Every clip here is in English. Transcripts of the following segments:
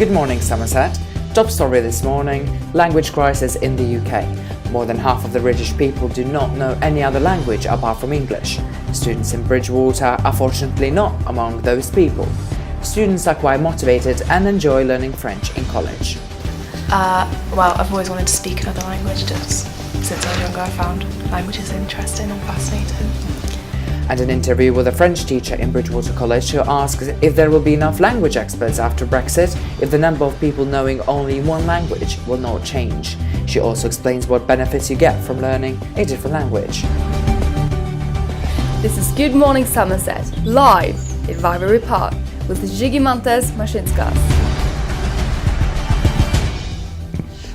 Good morning, Somerset. Top story this morning, language crisis in the UK. More than half of the British people do not know any other language apart from English. Students in Bridgewater are fortunately not among those people. Students are quite motivated and enjoy learning French in college. Well, I've always wanted to speak another language. Just since I was younger, I found languages interesting and fascinating. And an interview with a French teacher in Bridgewater College who asks if there will be enough language experts after Brexit if the number of people knowing only one language will not change. She also explains what benefits you get from learning a different language. This is Good Morning Somerset, live in Vivery Park with Žygimantas Mašinskas.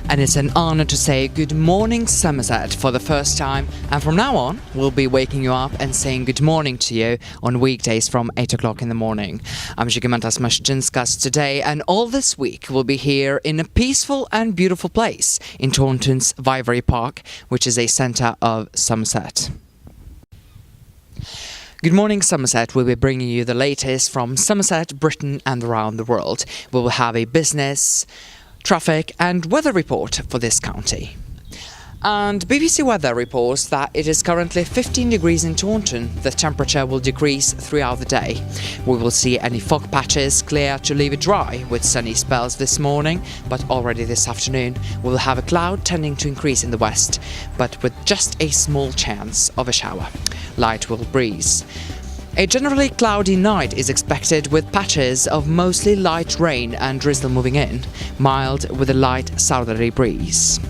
And it's an honor to say good morning Somerset for the first time, and from now on we'll be waking you up and saying good morning to you on weekdays from 8 o'clock in the morning. I'm Žygimantas Mašinskas today, and all this week we'll be here in a peaceful and beautiful place in Taunton's Vivery Park, which is a centre of Somerset. Good morning Somerset will be bringing you the latest from Somerset, Britain and around the world. We will have a business, traffic and weather report for this county. And BBC Weather reports that it is currently 15 degrees in Taunton. The temperature will decrease throughout the day. We will see any fog patches clear to leave it dry with sunny spells this morning, but already this afternoon we will have a cloud tending to increase in the west, but with just a small chance of a shower. Light will breeze. A generally cloudy night is expected with patches of mostly light rain and drizzle moving in, mild with a light southerly breeze.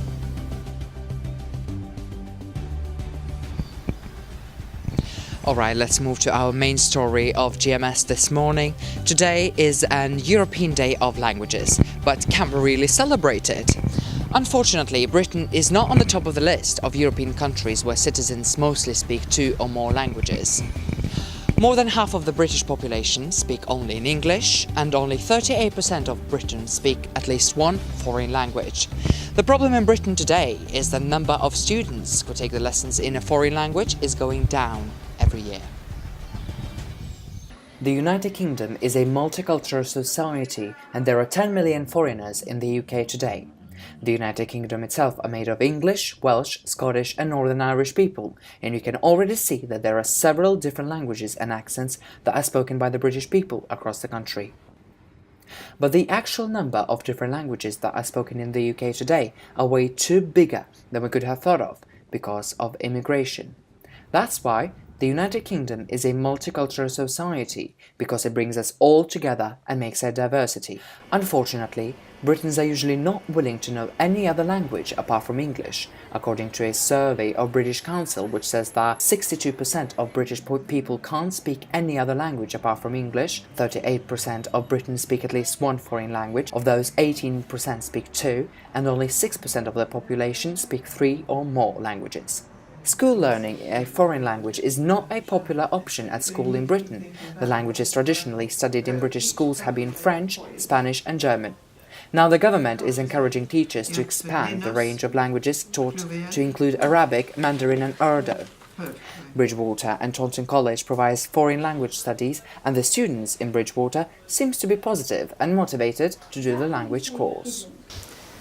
Alright, let's move to our main story of GMS this morning. Today is an European Day of Languages, but can we really celebrate it? Unfortunately, Britain is not on the top of the list of European countries where citizens mostly speak 2 or more languages. More than half of the British population speak only in English, and only 38% of Britons speak at least one foreign language. The problem in Britain today is the number of students who take the lessons in a foreign language is going down every year. The United Kingdom is a multicultural society, and there are 10 million foreigners in the UK today. The United Kingdom itself are made of English, Welsh, Scottish and Northern Irish people, and you can already see that there are several different languages and accents that are spoken by the British people across the country. But the actual number of different languages that are spoken in the UK today are way too bigger than we could have thought of because of immigration. That's why the United Kingdom is a multicultural society, because it brings us all together and makes our diversity. Unfortunately, Britons are usually not willing to know any other language apart from English, according to a survey of British Council which says that 62% of British people can't speak any other language apart from English, 38% of Britons speak at least one foreign language, of those 18% speak 2, and only 6% of the population speak 3 or more languages. School learning a foreign language is not a popular option at school in Britain. The languages traditionally studied in British schools have been French, Spanish and German. Now the government is encouraging teachers to expand the range of languages taught to include Arabic, Mandarin and Urdu. Bridgewater and Taunton College provides foreign language studies, and the students in Bridgewater seems to be positive and motivated to do the language course.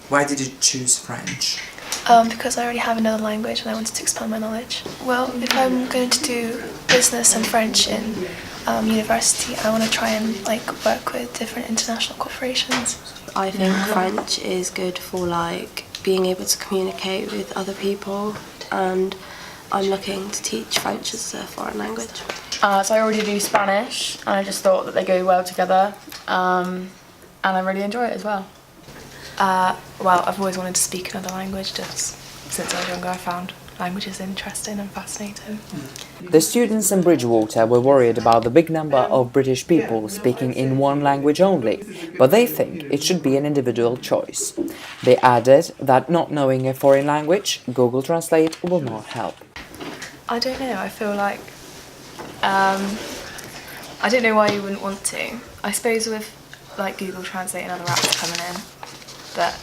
Why did you choose French? Because I already have another language and I wanted to expand my knowledge. Well, if I'm going to do business and French in university, I want to try and work with different international corporations. I think French is good for being able to communicate with other people, and I'm looking to teach French as a foreign language. So I already do Spanish, and I just thought that they go well together, and I really enjoy it as well. Well, I've always wanted to speak another language. Just since I was younger, I found languages interesting and fascinating. The students in Bridgewater were worried about the big number of British people speaking in one language only, but they think it should be an individual choice. They added that not knowing a foreign language, Google Translate will not help. I don't know, I feel like I don't know why you wouldn't want to. I suppose with Google Translate and other apps coming in, that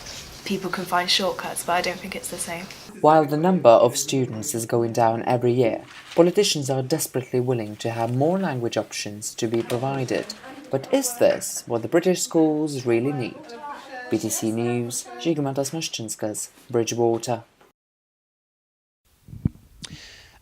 people can find shortcuts, but I don't think it's the same. While the number of students is going down every year, politicians are desperately willing to have more language options to be provided. But is this what the British schools really need? BTC News, GMA Meszczyńskas, Bridgewater.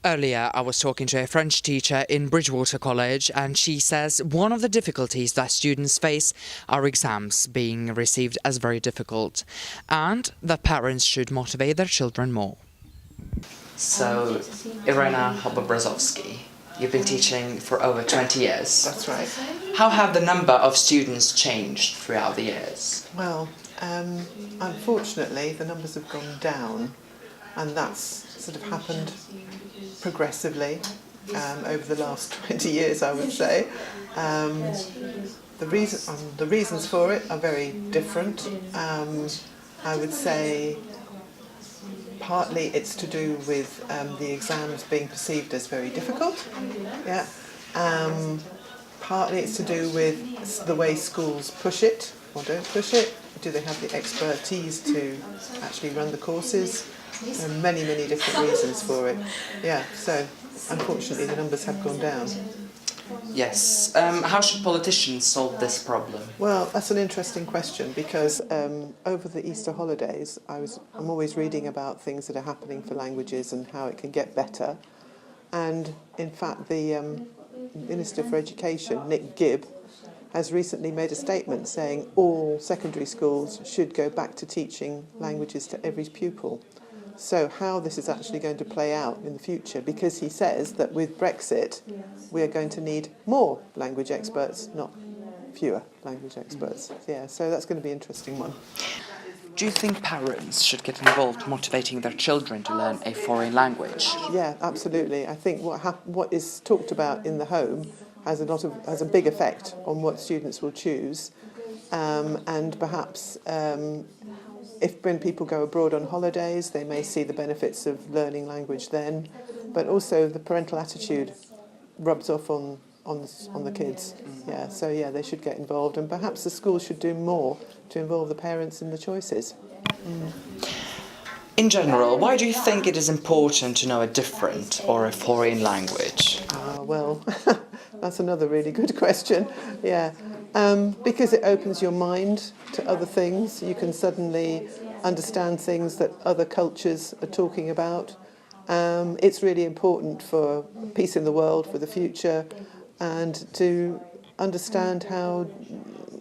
Earlier, I was talking to a French teacher in Bridgewater College, and she says one of the difficulties that students face are exams being received as very difficult, and that parents should motivate their children more. So, Irena Hobo-Brzozowski, you've been teaching for over 20 years. That's right. How have the number of students changed throughout the years? Well, unfortunately, the numbers have gone down, and that's sort of happened progressively over the last 20 years, I would say. The reasons for it are very different. I would say partly it's to do with the exams being perceived as very difficult. Yeah. Partly it's to do with the way schools push it or don't push it. Do they have the expertise to actually run the courses? There are many, many different reasons for it. Yeah, so unfortunately the numbers have gone down. Yes. How should politicians solve this problem? Well, that's an interesting question because over the Easter holidays I'm always reading about things that are happening for languages and how it can get better. And in fact the Minister for Education, Nick Gibb, has recently made a statement saying all secondary schools should go back to teaching languages to every pupil. So how this is actually going to play out in the future, because he says that with Brexit we are going to need more language experts, not fewer language experts. Yeah, so that's going to be an interesting one. Do you think parents should get involved motivating their children to learn a foreign language? Yeah, absolutely. I think what is talked about in the home has a big effect on what students will choose, and perhaps when people go abroad on holidays, they may see the benefits of learning language then, but also the parental attitude rubs off on the kids. Yeah, so yeah, they should get involved, and perhaps the schools should do more to involve the parents in the choices. In general, why do you think it is important to know a different or a foreign language? Well, that's another really good question. Yeah, because it opens your mind to other things. You can suddenly understand things that other cultures are talking about. It's really important for peace in the world, for the future, and to understand how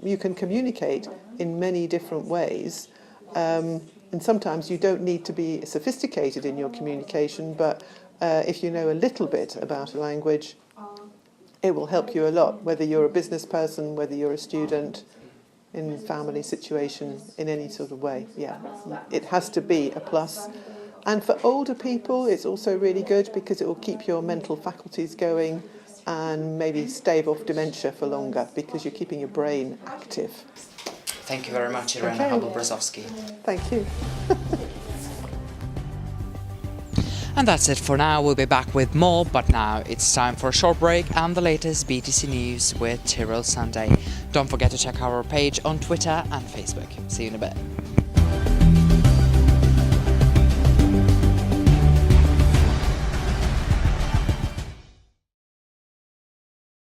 you can communicate in many different ways. And sometimes you don't need to be sophisticated in your communication, but if you know a little bit about a language, it will help you a lot, whether you're a business person, whether you're a student, in family situation, in any sort of way. Yeah, it has to be a plus. And for older people, it's also really good because it will keep your mental faculties going and maybe stave off dementia for longer because you're keeping your brain active. Thank you very much, Irena Hobo-Brzozowski. Thank you. And that's it for now. We'll be back with more, but now it's time for a short break and the latest BTC News with Tyrrell Sunday. Don't forget to check our page on Twitter and Facebook. See you in a bit.